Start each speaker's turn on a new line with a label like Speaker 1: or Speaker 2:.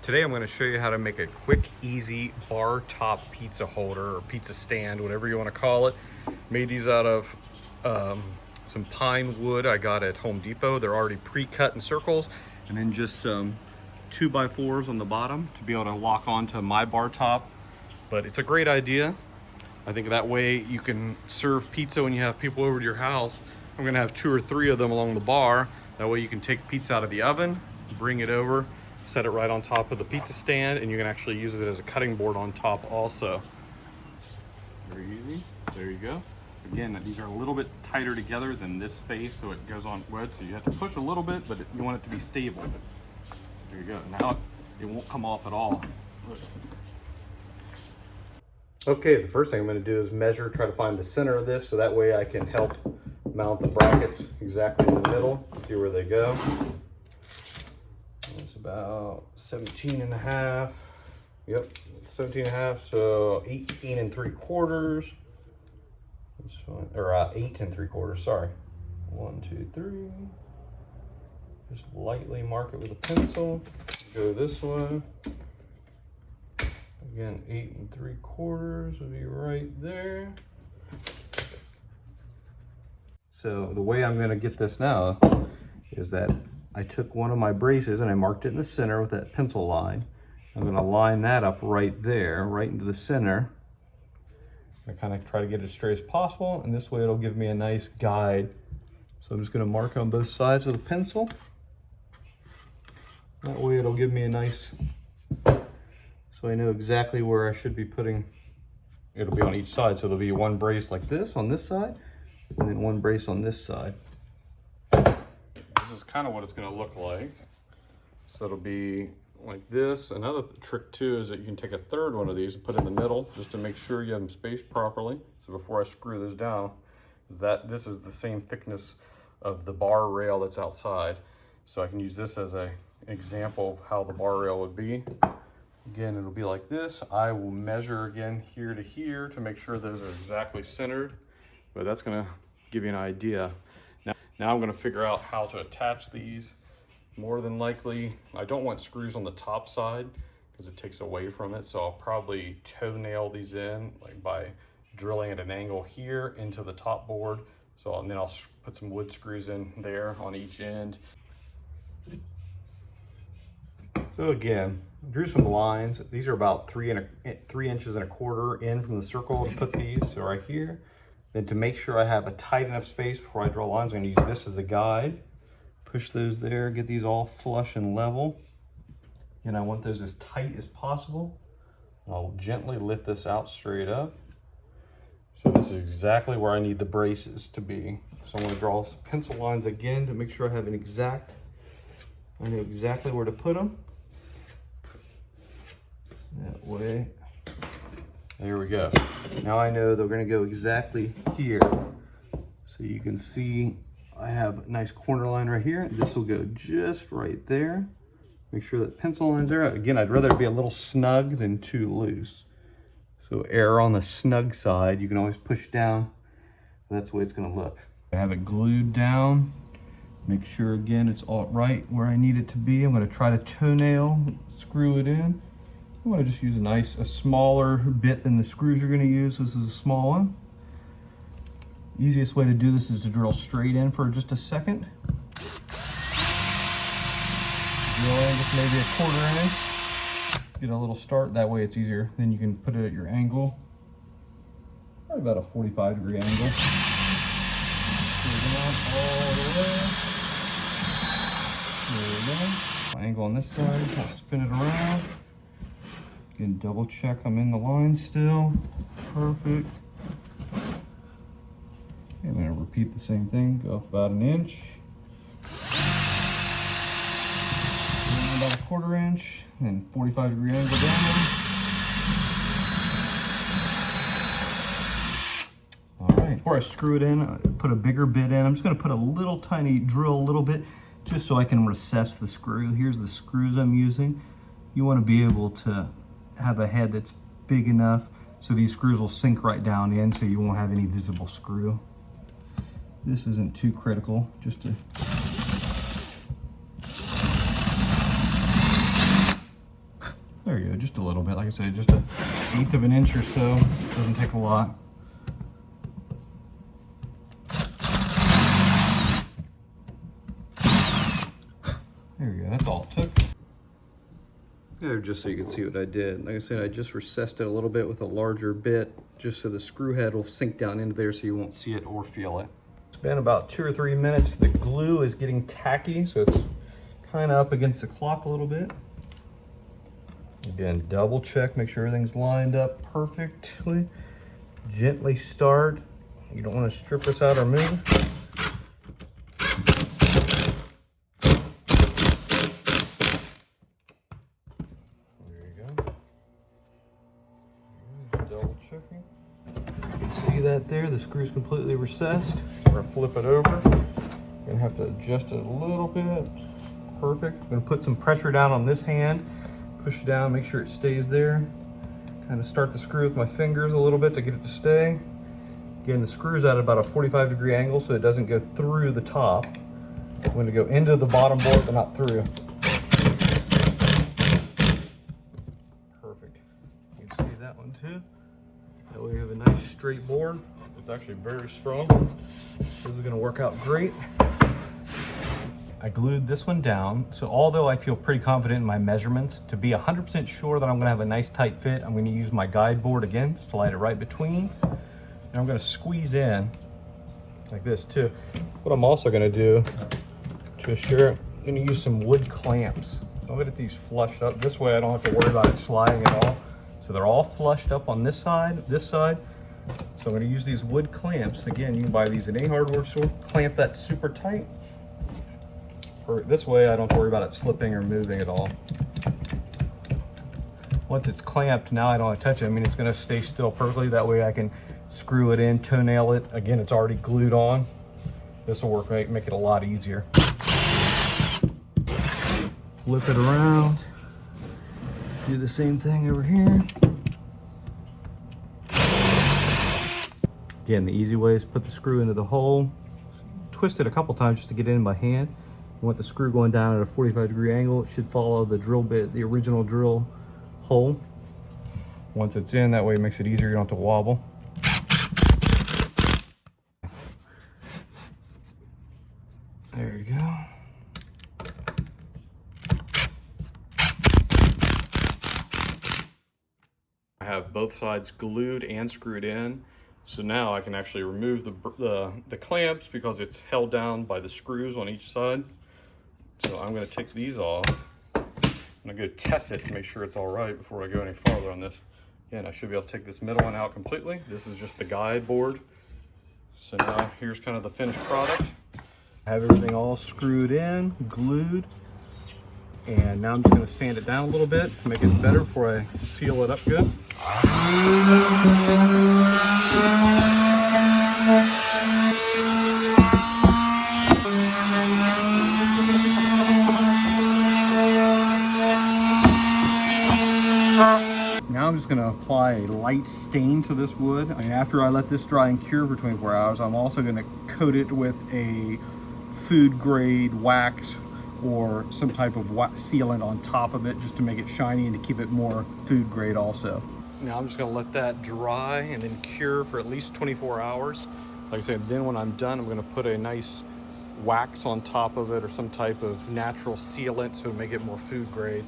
Speaker 1: Today I'm going to show you how to make a quick, easy bar top pizza holder or pizza stand, whatever you want to call it. Made these out of some pine wood I got at Home Depot. They're already pre-cut in circles, and then just some 2x4s on the bottom to be able to lock onto my bar top. But it's a great idea. I think that way you can serve pizza when you have people over to your house. I'm going to have 2 or 3 of them along the bar. That way you can take pizza out of the oven, bring it over, set it right on top of the pizza stand, and you can actually use it as a cutting board on top also. Very easy. There you go. Again, these are a little bit tighter together than this space, so it goes on wedge, so you have to push a little bit, but you want it to be stable. There you go. Now it won't come off at all. Okay, the first thing I'm going to do is measure, try to find the center of this, so that way I can help mount the brackets exactly in the middle, see where they go. It's about 17.5. Yep, 17.5, so 18 3/4. This one, or 8 3/4, sorry. 1, 2, 3. Just lightly mark it with a pencil. Go this way. Again, 8 3/4 will be right there. So the way I'm going to get this now is that I took one of my braces and I marked it in the center with that pencil line. I'm going to line that up right there, right into the center. I kind of try to get it as straight as possible, and this way it'll give me a nice guide. So I'm just going to mark on both sides with a pencil. That way it'll give me a nice, so I know exactly where I should be putting. It'll be on each side, so there'll be one brace like this on this side, and then one brace on this side. This is kind of what it's going to look like. So it'll be like this. Another trick too is that you can take a third one of these and put it in the middle just to make sure you have them spaced properly. So before I screw this down, this is the same thickness of the bar rail that's outside. So I can use this as an example of how the bar rail would be. Again, it'll be like this. I will measure again here to here to make sure those are exactly centered, but that's going to give you an idea. Now I'm going to figure out how to attach these. More than likely, I don't want screws on the top side because it takes away from it, so I'll probably toenail these in like by drilling at an angle here into the top board. And then I'll put some wood screws in there on each end. So again, drew some lines. These are about 3 inches and a quarter in from the circle to put these, so right here. Then to make sure I have a tight enough space before I draw lines, I'm going to use this as a guide. Push those there, get these all flush and level. And I want those as tight as possible. I'll gently lift this out straight up. So this is exactly where I need the braces to be. So I'm going to draw some pencil lines again to make sure I have an exact, I know exactly where to put them. That way. There we go. Now I know they're going to go exactly here. So you can see I have a nice corner line right here. This will go just right there. Make sure that pencil line's there. Again, I'd rather it be a little snug than too loose. So err on the snug side. You can always push down. That's the way it's going to look. I have it glued down. Make sure again it's all right where I need it to be. I'm going to try to toenail, screw it in. I want to just use a smaller bit than the screws you're going to use. This is a small one. Easiest way to do this is to drill straight in for just a second. Drill in just maybe a 1/4 inch. Get a little start. That way it's easier. Then you can put it at your angle. Probably about a 45-degree angle. All the way. There we go. Angle on this side. I'll spin it around. Again, double check I'm in the line still. Perfect. I'm going to repeat the same thing, go up about 1 inch. And about a 1/4 inch, and 45-degree angle down. All right, before I screw it in, I put a bigger bit in. I'm just going to put a little tiny drill, a little bit, just so I can recess the screw. Here's the screws I'm using. You want to be able to have a head that's big enough so these screws will sink right down in, so you won't have any visible screw. This isn't too critical, just to There you go, just a little bit. Like I said, just an 1/8 of an inch or so. Doesn't take a lot. There you go, that's all it took. Yeah, just so you can see what I did. Like I said, I just recessed it a little bit with a larger bit, just so the screw head will sink down into there so you won't see it or feel it. It's been about 2 or 3 minutes. The glue is getting tacky, so it's kind of up against the clock a little bit. Again, double check, make sure everything's lined up perfectly. Gently start. You don't want to strip this out or move. That there, the screw's completely recessed. We're gonna flip it over. Gonna have to adjust it a little bit. Perfect. I'm gonna put some pressure down on this hand, push it down, make sure it stays there. Kind of start the screw with my fingers a little bit to get it to stay. Again, the screw's at about a 45-degree angle so it doesn't go through the top. I'm gonna go into the bottom board but not through. Perfect. You can see that one too. That way we have a nice straight board. It's actually very strong. This is gonna work out great. I glued this one down, so although I feel pretty confident in my measurements, to be 100% sure that I'm gonna have a nice tight fit, I'm gonna use my guide board again to slide it right between. And I'm gonna squeeze in like this too. What I'm also gonna do to assure, I'm gonna use some wood clamps. I'll get these flushed up. This way I don't have to worry about it sliding at all. So they're all flushed up on this side. So I'm going to use these wood clamps. Again, you can buy these at any hardware store. Clamp that super tight. This way I don't have to worry about it slipping or moving at all. Once it's clamped, now I don't have to touch it. I mean, it's going to stay still perfectly. That way I can screw it in, toenail it. Again, it's already glued on. This will work, make it a lot easier. Flip it around. Do the same thing over here. Again, the easy way is put the screw into the hole, twist it a couple times just to get it in by hand. You want the screw going down at a 45-degree angle. It should follow the drill bit, the original drill hole. Once it's in, that way it makes it easier, you don't have to wobble. There you go. I have both sides glued and screwed in, so now I can actually remove the clamps because it's held down by the screws on each side. So I'm going to take these off. I'm going to go test it to make sure it's all right before I go any farther on this. Again, I should be able to take this middle one out completely. This is just the guide board. So now here's kind of the finished product. I have everything all screwed in, glued. And now I'm just going to sand it down a little bit to make it better before I seal it up good. Now I'm just going to apply a light stain to this wood. I mean, after I let this dry and cure for 24 hours, I'm also going to coat it with a food grade wax or some type of sealant on top of it just to make it shiny and to keep it more food grade also. Now I'm just gonna let that dry and then cure for at least 24 hours. Like I said, then when I'm done, I'm gonna put a nice wax on top of it or some type of natural sealant so to make it more food grade.